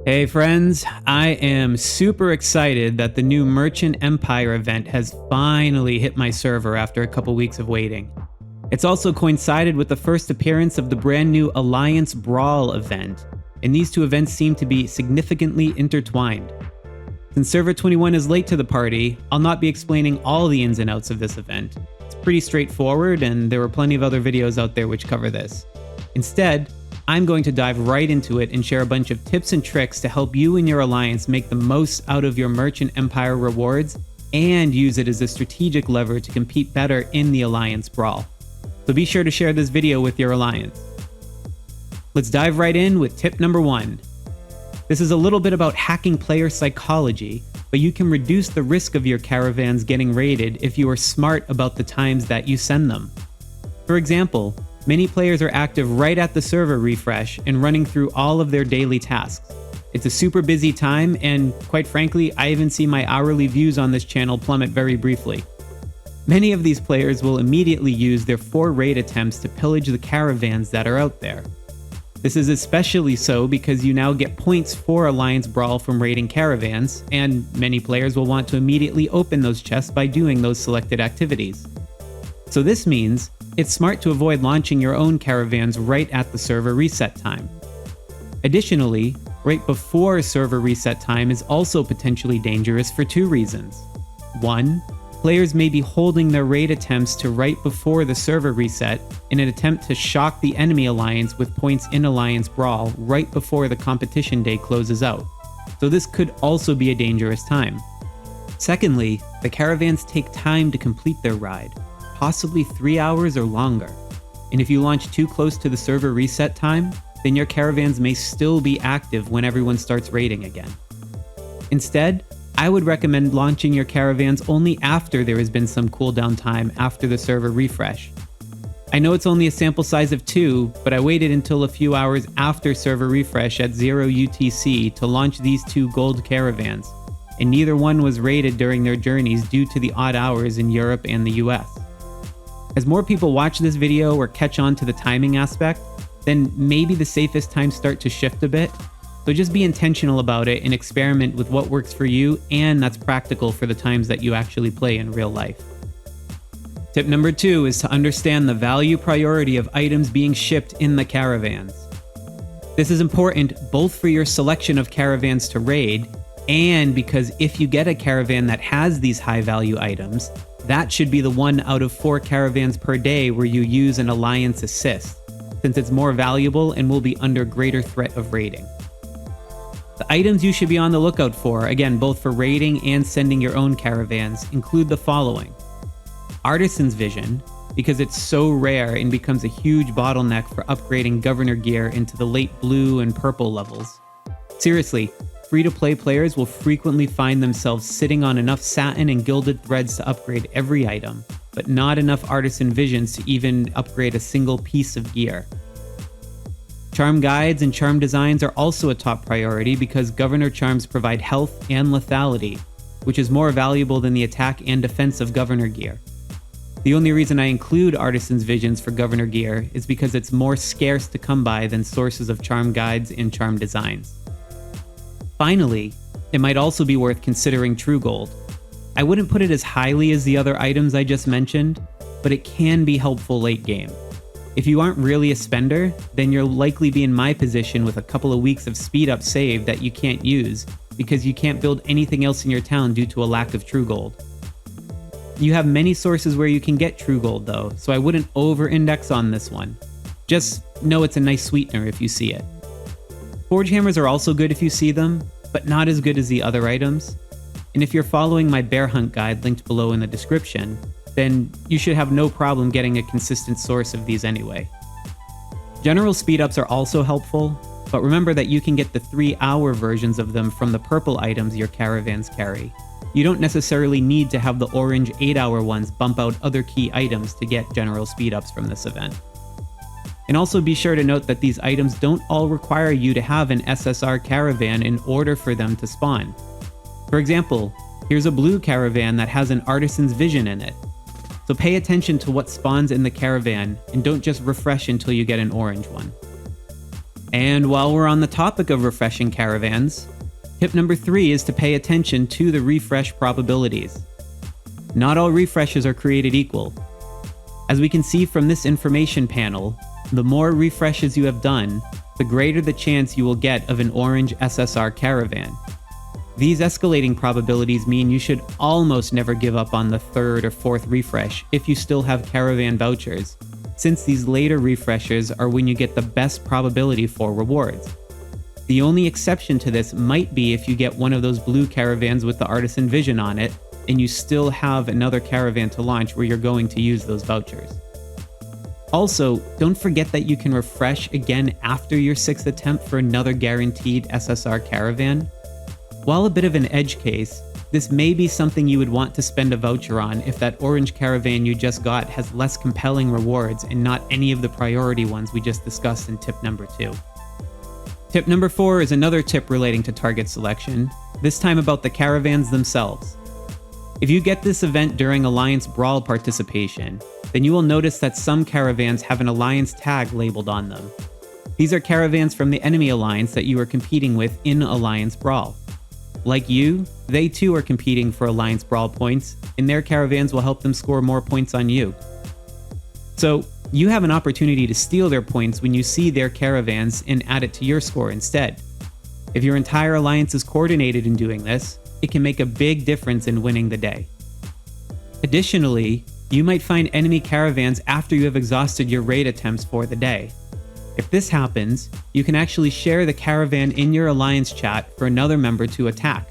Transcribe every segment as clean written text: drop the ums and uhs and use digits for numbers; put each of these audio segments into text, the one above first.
Hey friends, I am super excited that the new Merchant Empire event has finally hit my server after a couple weeks of waiting. It's also coincided with the first appearance of the brand new Alliance Brawl event, and these two events seem to be significantly intertwined. Since Server 21 is late to the party, I'll not be explaining all the ins and outs of this event. It's pretty straightforward, and there are plenty of other videos out there which cover this. Instead, I'm going to dive right into it and share a bunch of tips and tricks to help you and your alliance make the most out of your Merchant Empire rewards and use it as a strategic lever to compete better in the Alliance Brawl. So be sure to share this video with your alliance. Let's dive right in with tip number 1. This is a little bit about hacking player psychology, but you can reduce the risk of your caravans getting raided if you are smart about the times that you send them. For example, many players are active right at the server refresh and running through all of their daily tasks. It's a super busy time, and quite frankly, I even see my hourly views on this channel plummet very briefly. Many of these players will immediately use their 4 raid attempts to pillage the caravans that are out there. This is especially so because you now get points for Alliance Brawl from raiding caravans, and many players will want to immediately open those chests by doing those selected activities. So this means it's smart to avoid launching your own caravans right at the server reset time. Additionally, right before server reset time is also potentially dangerous for 2 reasons. 1, players may be holding their raid attempts to right before the server reset in an attempt to shock the enemy alliance with points in Alliance Brawl right before the competition day closes out. So this could also be a dangerous time. Secondly, the caravans take time to complete their ride, possibly 3 hours or longer. And if you launch too close to the server reset time, then your caravans may still be active when everyone starts raiding again. Instead, I would recommend launching your caravans only after there has been some cooldown time after the server refresh. I know it's only a sample size of 2, but I waited until a few hours after server refresh at 0 UTC to launch these 2 gold caravans, and neither one was raided during their journeys due to the odd hours in Europe and the US. As more people watch this video or catch on to the timing aspect, then maybe the safest times start to shift a bit. So just be intentional about it and experiment with what works for you and that's practical for the times that you actually play in real life. Tip number 2 is to understand the value priority of items being shipped in the caravans. This is important both for your selection of caravans to raid and because if you get a caravan that has these high value items, that should be the 1 out of 4 caravans per day where you use an alliance assist, since it's more valuable and will be under greater threat of raiding. The items you should be on the lookout for, again both for raiding and sending your own caravans, include the following. Artisan's Vision, because it's so rare and becomes a huge bottleneck for upgrading Governor gear into the late blue and purple levels. Seriously, free-to-play players will frequently find themselves sitting on enough satin and gilded threads to upgrade every item, but not enough Artisan Visions to even upgrade a single piece of gear. Charm guides and charm designs are also a top priority because Governor charms provide health and lethality, which is more valuable than the attack and defense of Governor gear. The only reason I include Artisan's Visions for Governor gear is because it's more scarce to come by than sources of charm guides and charm designs. Finally, it might also be worth considering True Gold. I wouldn't put it as highly as the other items I just mentioned, but it can be helpful late game. If you aren't really a spender, then you'll likely be in my position with a couple of weeks of speed up saved that you can't use because you can't build anything else in your town due to a lack of True Gold. You have many sources where you can get True Gold though, so I wouldn't over-index on this one. Just know it's a nice sweetener if you see it. Forge hammers are also good if you see them, but not as good as the other items. And if you're following my bear hunt guide linked below in the description, then you should have no problem getting a consistent source of these anyway. General speed-ups are also helpful, but remember that you can get the 3-hour versions of them from the purple items your caravans carry. You don't necessarily need to have the orange 8-hour ones bump out other key items to get general speed-ups from this event. And also be sure to note that these items don't all require you to have an SSR caravan in order for them to spawn. For example, here's a blue caravan that has an Artisan's Vision in it. So pay attention to what spawns in the caravan and don't just refresh until you get an orange one. And while we're on the topic of refreshing caravans, tip number 3 is to pay attention to the refresh probabilities. Not all refreshes are created equal. As we can see from this information panel, the more refreshes you have done, the greater the chance you will get of an orange SSR caravan. These escalating probabilities mean you should almost never give up on the 3rd or 4th refresh if you still have caravan vouchers, since these later refreshes are when you get the best probability for rewards. The only exception to this might be if you get one of those blue caravans with the Artisan Vision on it, and you still have another caravan to launch where you're going to use those vouchers. Also, don't forget that you can refresh again after your 6th attempt for another guaranteed SSR caravan. While a bit of an edge case, this may be something you would want to spend a voucher on if that orange caravan you just got has less compelling rewards and not any of the priority ones we just discussed in tip number 2. Tip number 4 is another tip relating to target selection, this time about the caravans themselves. If you get this event during Alliance Brawl participation, then you will notice that some caravans have an Alliance tag labeled on them. These are caravans from the enemy alliance that you are competing with in Alliance Brawl. Like you, they too are competing for Alliance Brawl points, and their caravans will help them score more points on you. So, you have an opportunity to steal their points when you see their caravans and add it to your score instead. If your entire alliance is coordinated in doing this, it can make a big difference in winning the day. Additionally, you might find enemy caravans after you have exhausted your raid attempts for the day. If this happens, you can actually share the caravan in your alliance chat for another member to attack.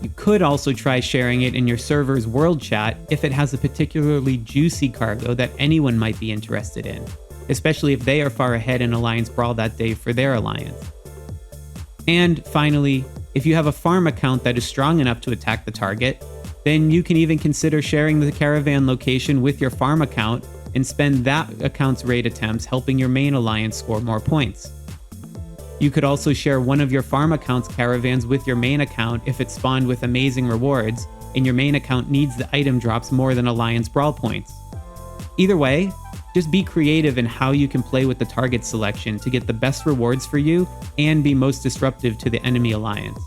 You could also try sharing it in your server's world chat if it has a particularly juicy cargo that anyone might be interested in, especially if they are far ahead in Alliance Brawl that day for their alliance. And finally, if you have a farm account that is strong enough to attack the target, then you can even consider sharing the caravan location with your farm account and spend that account's raid attempts helping your main alliance score more points. You could also share one of your farm account's caravans with your main account if it's spawned with amazing rewards, and your main account needs the item drops more than Alliance Brawl points. Either way, just be creative in how you can play with the target selection to get the best rewards for you and be most disruptive to the enemy alliance.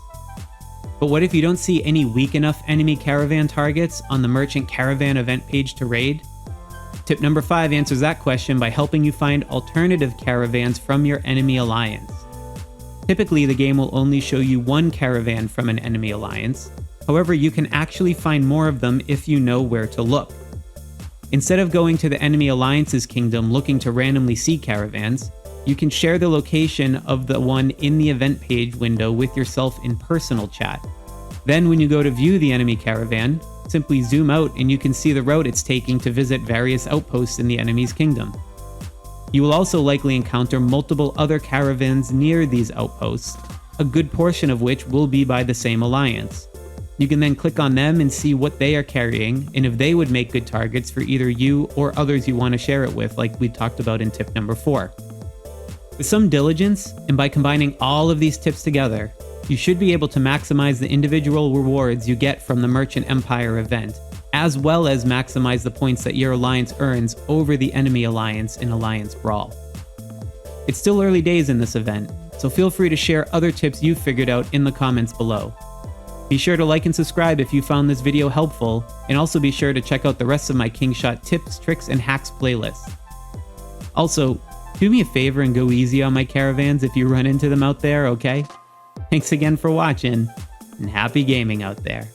But what if you don't see any weak enough enemy caravan targets on the Merchant Caravan event page to raid? Tip number 5 answers that question by helping you find alternative caravans from your enemy alliance. Typically, the game will only show you one caravan from an enemy alliance. However, you can actually find more of them if you know where to look. Instead of going to the enemy alliance's kingdom looking to randomly see caravans, you can share the location of the one in the event page window with yourself in personal chat. Then when you go to view the enemy caravan, simply zoom out and you can see the route it's taking to visit various outposts in the enemy's kingdom. You will also likely encounter multiple other caravans near these outposts, a good portion of which will be by the same alliance. You can then click on them and see what they are carrying and if they would make good targets for either you or others you want to share it with, like we talked about in tip number 4. With some diligence, and by combining all of these tips together, you should be able to maximize the individual rewards you get from the Merchant Empire event, as well as maximize the points that your alliance earns over the enemy alliance in Alliance Brawl. It's still early days in this event, so feel free to share other tips you've figured out in the comments below. Be sure to like and subscribe if you found this video helpful, and also be sure to check out the rest of my Kingshot tips, tricks, and hacks playlist. Also, do me a favor and go easy on my caravans if you run into them out there, okay? Thanks again for watching, and happy gaming out there.